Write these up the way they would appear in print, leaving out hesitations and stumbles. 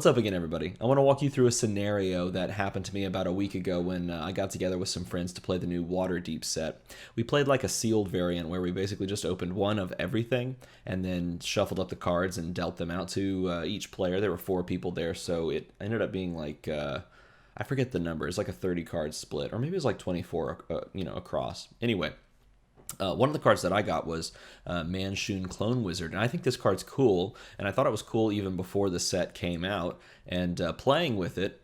What's up again, everybody? I want to walk you through a scenario that happened to me about a week ago when I got together with some friends to play the new Waterdeep set. We played like a sealed variant where we basically just opened one of everything and then shuffled up the cards and dealt them out to each player. There were 4 people there, so it ended up being like, I forget the number. It's like a 30 card split, or maybe it was like 24, across. Anyway. One of the cards that I got was Manshun Clone Wizard, and I think this card's cool, and I thought it was cool even before the set came out, and playing with it,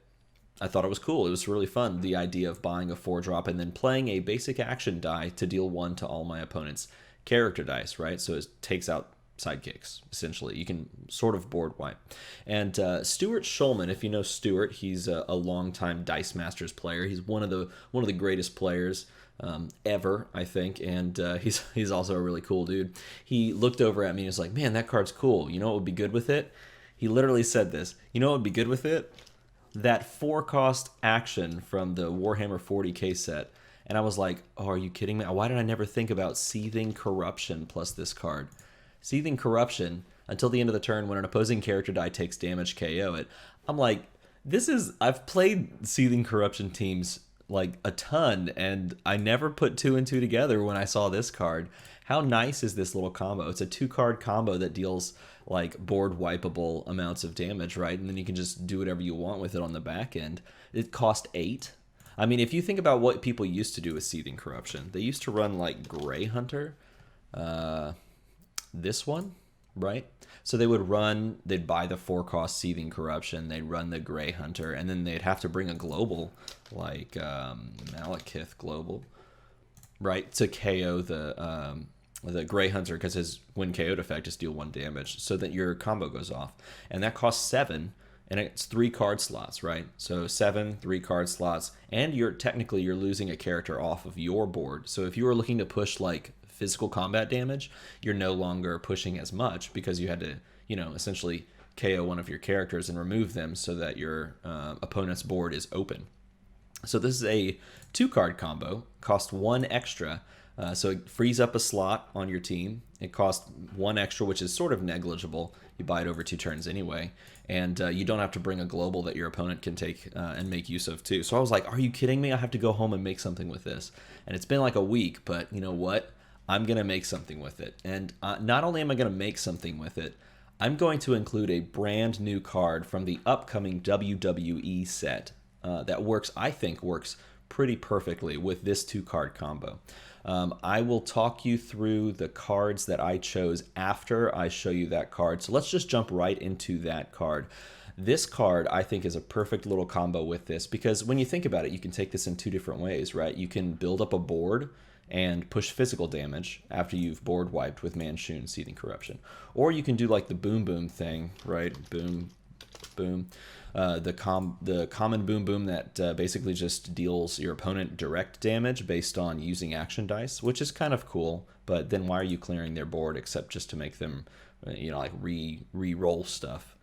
I thought it was cool. It was really fun, the idea of buying a 4-drop and then playing a basic action die to deal 1 to all my opponent's character dice, right? So it takes out sidekicks, essentially. You can sort of board wipe. And Stuart Schulman, if you know Stuart, he's a longtime Dice Masters player. He's one of the greatest players ever, I think, and he's also a really cool dude. He looked over at me and was like, "Man, that card's cool. You know what would be good with it?" He literally said this. You know what would be good with it? That 4-cost action from the Warhammer 40k set. And I was like, "Oh, are you kidding me? Why did I never think about Seething Corruption plus this card?" Seething Corruption, until the end of the turn when an opposing character die takes damage, KO it. I'm like, I've played Seething Corruption teams like a ton, and I never put 2 and 2 together when I saw this card. How nice is this little combo? It's a 2-card combo that deals like board wipeable amounts of damage, right? And then you can just do whatever you want with it on the back end. It cost 8. I mean, if you think about what people used to do with Seething Corruption, they used to run like Grey Hunter, this one, right? So they'd buy the 4-cost Seething Corruption, they'd run the Grey Hunter, and then they'd have to bring a global, like Malekith Global, right, to KO the Grey Hunter, because his when KO'd effect is deal 1 damage, so that your combo goes off. And that costs 7, and it's 3 card slots, right? So 7, 3 card slots, and you're losing a character off of your board. So if you were looking to push like physical combat damage, you're no longer pushing as much because you had to, essentially KO one of your characters and remove them so that your opponent's board is open. So this is a 2-card combo, cost 1 extra, so it frees up a slot on your team. It costs 1 extra, which is sort of negligible. You buy it over 2 turns anyway, and you don't have to bring a global that your opponent can take and make use of too. So I was like, are you kidding me? I have to go home and make something with this. And it's been like a week, but you know what? I'm going to make something with it. And not only am I going to make something with it, I'm going to include a brand new card from the upcoming WWE set that I think works pretty perfectly with this 2-card combo. I will talk you through the cards that I chose after I show you that card. So let's just jump right into that card. This card, I think, is a perfect little combo with this, because when you think about it, you can take this in 2 different ways, right? You can build up a board and push physical damage after you've board wiped with Manshun Seething Corruption. Or you can do like the boom boom thing, right? Boom, boom. The common boom boom that basically just deals your opponent direct damage based on using action dice, which is kind of cool, but then why are you clearing their board except just to make them, like re-roll stuff?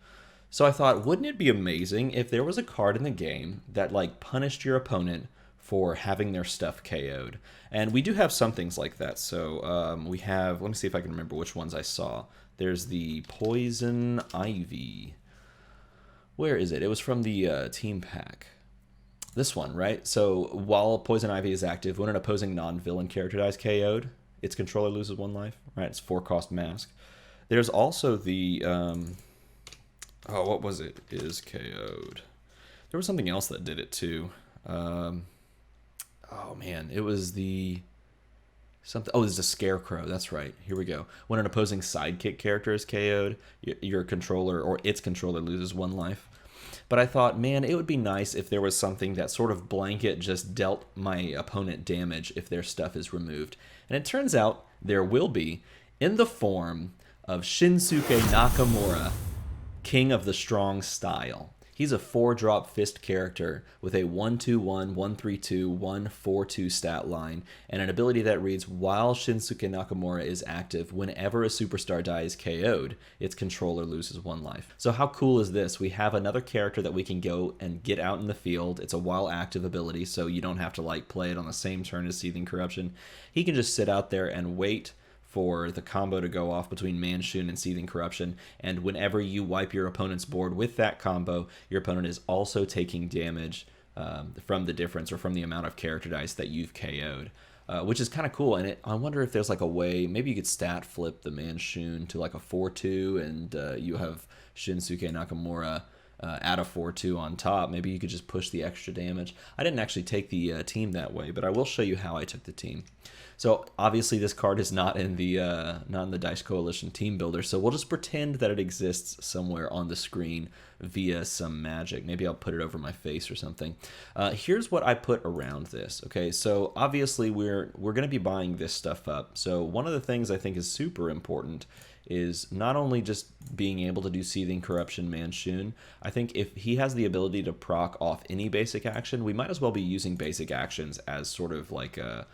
So I thought, wouldn't it be amazing if there was a card in the game that like punished your opponent for having their stuff KO'd? And we do have some things like that. So we have, let me see if I can remember which ones I saw. There's the Poison Ivy. Where is it? It was from the team pack. This one, right? So while Poison Ivy is active, when an opposing non-villain character dies KO'd, its controller loses 1 life, right? It's 4-cost mask. There's also the, what was it? Is KO'd. There was something else that did it too. It was the something. Oh, there's a Scarecrow. That's right. Here we go. When an opposing sidekick character is KO'd, your controller or its controller loses 1 life. But I thought, man, it would be nice if there was something that sort of blanket just dealt my opponent damage if their stuff is removed. And it turns out there will be, in the form of Shinsuke Nakamura, King of the Strong Style. He's a 4-drop fist character with a 1/2/1, 1/3/2, 1/4/2 stat line, and an ability that reads, while Shinsuke Nakamura is active, whenever a superstar die is KO'd, its controller loses 1 life. So how cool is this? We have another character that we can go and get out in the field. It's a while active ability, so you don't have to like play it on the same turn as Seething Corruption. He can just sit out there and wait for the combo to go off between Manshun and Seething Corruption, and whenever you wipe your opponent's board with that combo, your opponent is also taking damage from the difference or from the amount of character dice that you've KO'd. Which is kind of cool, and I wonder if there's like a way, maybe you could stat flip the Manshun to like a 4-2, and you have Shinsuke Nakamura add a 4-2 on top. Maybe you could just push the extra damage. I didn't actually take the team that way, but I will show you how I took the team. So obviously this card is not in the Dice Coalition team builder, so we'll just pretend that it exists somewhere on the screen via some magic. Maybe I'll put it over my face or something. Here's what I put around this. Okay, so obviously we're going to be buying this stuff up. So one of the things I think is super important is not only just being able to do Seething Corruption Manshun. I think if he has the ability to proc off any basic action, we might as well be using basic actions as sort of like a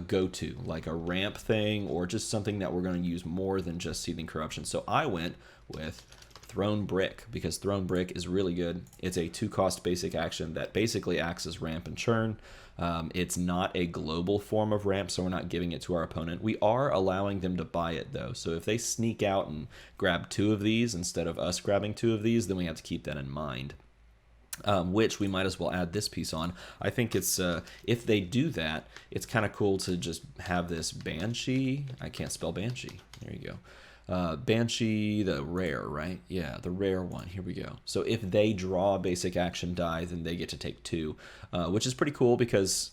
go-to, like a ramp thing, or just something that we're going to use more than just Seething Corruption. So I went with Thrown Brick, because Thrown Brick is really good. It's a 2-cost basic action that basically acts as ramp and churn. It's not a global form of ramp, so we're not giving it to our opponent. We are allowing them to buy it, though. So if they sneak out and grab 2 of these instead of us grabbing 2 of these, then we have to keep that in mind. Which we might as well add this piece on. I think it's if they do that, it's kind of cool to just have this Banshee. I can't spell Banshee. There you go. Banshee, the rare, right? Yeah, the rare one. Here we go. So if they draw a basic action die, then they get to take 2, which is pretty cool because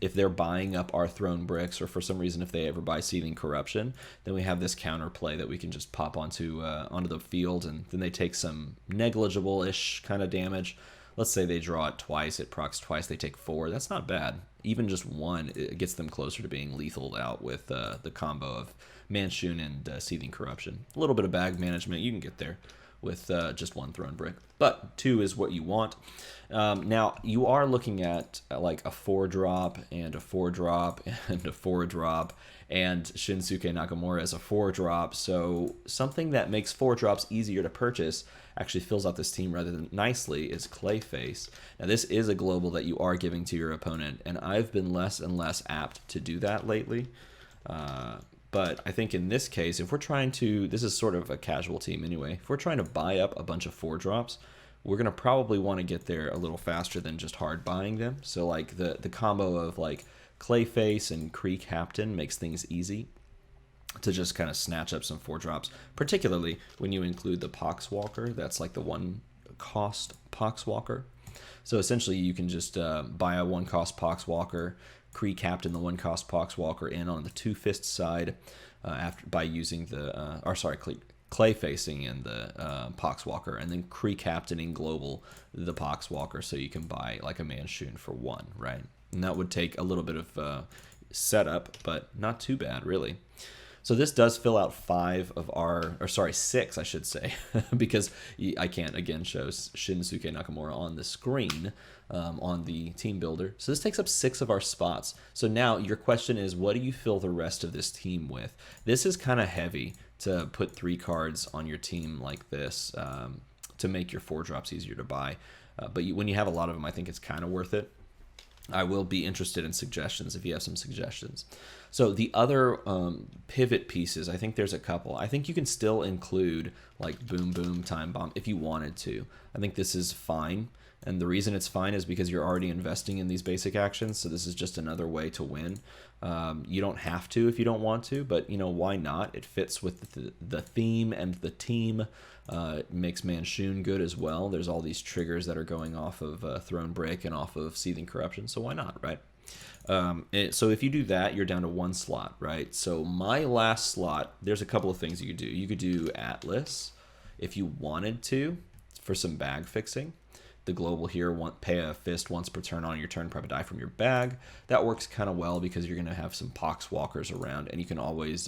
if they're buying up our Thrown Bricks, or for some reason if they ever buy Seething Corruption, then we have this counterplay that we can just pop onto the field, and then they take some negligible-ish kind of damage. Let's say they draw it twice, it procs twice, they take 4. That's not bad. Even just 1, it gets them closer to being lethaled out with the combo of Manshun and Seething Corruption. A little bit of bag management, you can get there with just 1 Thrown Brick. But 2 is what you want. Now, you are looking at like a 4-drop and a 4-drop and a 4-drop, and Shinsuke Nakamura is a 4-drop, so something that makes 4-drops easier to purchase actually fills out this team rather than nicely is Clayface. Now, this is a global that you are giving to your opponent, and I've been less and less apt to do that lately. But I think in this case, if we're trying to, this is sort of a casual team anyway, if we're trying to buy up a bunch of 4-drops, we're going to probably want to get there a little faster than just hard buying them. So like the combo of like Clayface and Kree Captain makes things easy to just kind of snatch up some 4-drops, particularly when you include the Poxwalker. That's like the 1-cost Poxwalker. So essentially you can just buy a 1-cost Poxwalker, Kree Captain the 1-cost Poxwalker in on the 2-fist side by using the, Clayfacing in the Poxwalker, and then Kree Captaining global the Poxwalker, so you can buy like a Manshun for 1, right? And that would take a little bit of setup, but not too bad, really. So this does fill out 6, I should say, because I can't, again, show Shinsuke Nakamura on the screen on the team builder. So this takes up 6 of our spots. So now your question is, what do you fill the rest of this team with? This is kind of heavy to put 3 cards on your team like this to make your 4-drops easier to buy. But when you have a lot of them, I think it's kind of worth it. I will be interested in suggestions if you have some suggestions. So the other pivot pieces, I think there's a couple. I think you can still include like Boom Boom Time Bomb if you wanted to. I think this is fine. And the reason it's fine is because you're already investing in these basic actions. So this is just another way to win. You don't have to if you don't want to, but you know, why not? It fits with the theme and the team. It makes Manshun good as well. There's all these triggers that are going off of Thrown Break and off of Seething Corruption, so why not, right? So if you do that, you're down to 1 slot, right? So my last slot, there's a couple of things you could do. You could do Atlas if you wanted to for some bag fixing. The global here, pay a fist once per turn on your turn, prep a die from your bag. That works kind of well because you're going to have some Poxwalkers around, and you can always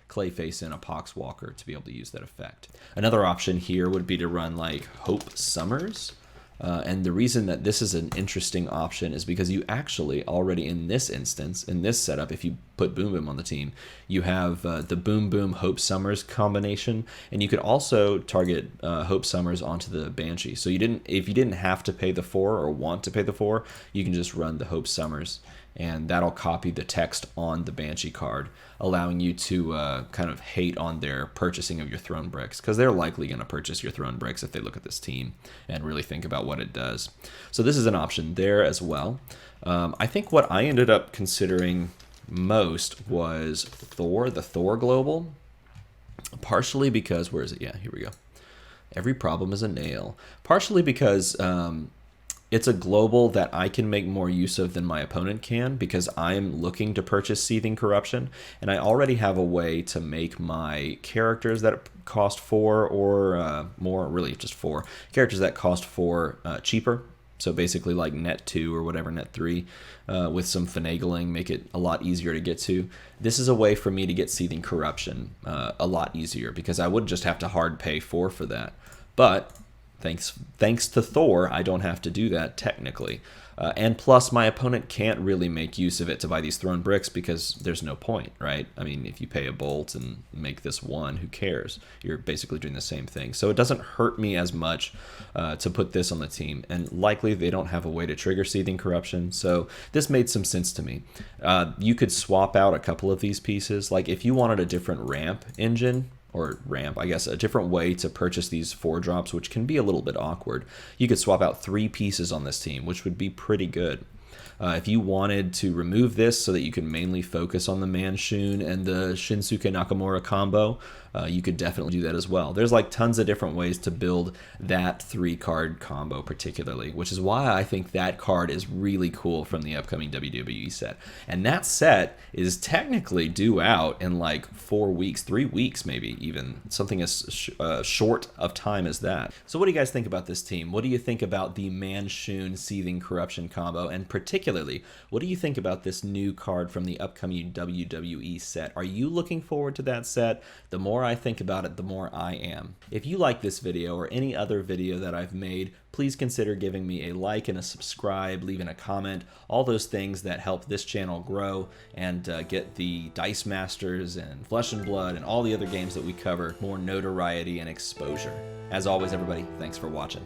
Clayface in a Poxwalker to be able to use that effect. Another option here would be to run like Hope Summers. And the reason that this is an interesting option is because you actually already in this instance, in this setup, if you put Boom Boom on the team, you have the Boom Boom Hope Summers combination, and you could also target Hope Summers onto the Banshee. So if you didn't have to pay the 4 or want to pay the 4, you can just run the Hope Summers and that'll copy the text on the Banshee card, allowing you to kind of hate on their purchasing of your throne bricks, because they're likely going to purchase your throne bricks if they look at this team and really think about what it does. So this is an option there as well. I think what I ended up considering most was Thor, the Thor Global, partially because, where is it? Yeah, here we go. Every problem is a nail. Partially because it's a global that I can make more use of than my opponent can, because I'm looking to purchase Seething Corruption, and I already have a way to make my characters that cost 4 or more, really just 4, characters that cost 4 cheaper. So basically like net 2 or whatever, net 3, with some finagling, make it a lot easier to get to. This is a way for me to get Seething Corruption a lot easier, because I would just have to hard pay 4 for that. But thanks to Thor, I don't have to do that technically. And plus, my opponent can't really make use of it to buy these throne bricks, because there's no point, right? I mean, if you pay a bolt and make this 1, who cares? You're basically doing the same thing. So it doesn't hurt me as much to put this on the team. And likely they don't have a way to trigger Seething Corruption. So this made some sense to me. You could swap out a couple of these pieces. Like if you wanted a different ramp engine, or ramp, I guess, a different way to purchase these 4 drops, which can be a little bit awkward. You could swap out 3 pieces on this team, which would be pretty good. If you wanted to remove this so that you can mainly focus on the Manshun and the Shinsuke Nakamura combo, you could definitely do that as well. There's like tons of different ways to build that 3-card combo particularly, which is why I think that card is really cool from the upcoming WWE set. And that set is technically due out in like 4 weeks, 3 weeks maybe even, something as short of time as that. So what do you guys think about this team? What do you think about the Manshun Seething Corruption combo? And particularly, what do you think about this new card from the upcoming WWE set? Are you looking forward to that set? The more I think about it, the more I am. If you like this video or any other video that I've made, please consider giving me a like and a subscribe, leaving a comment, all those things that help this channel grow and get the Dice Masters and Flesh and Blood and all the other games that we cover more notoriety and exposure. As always, everybody, thanks for watching.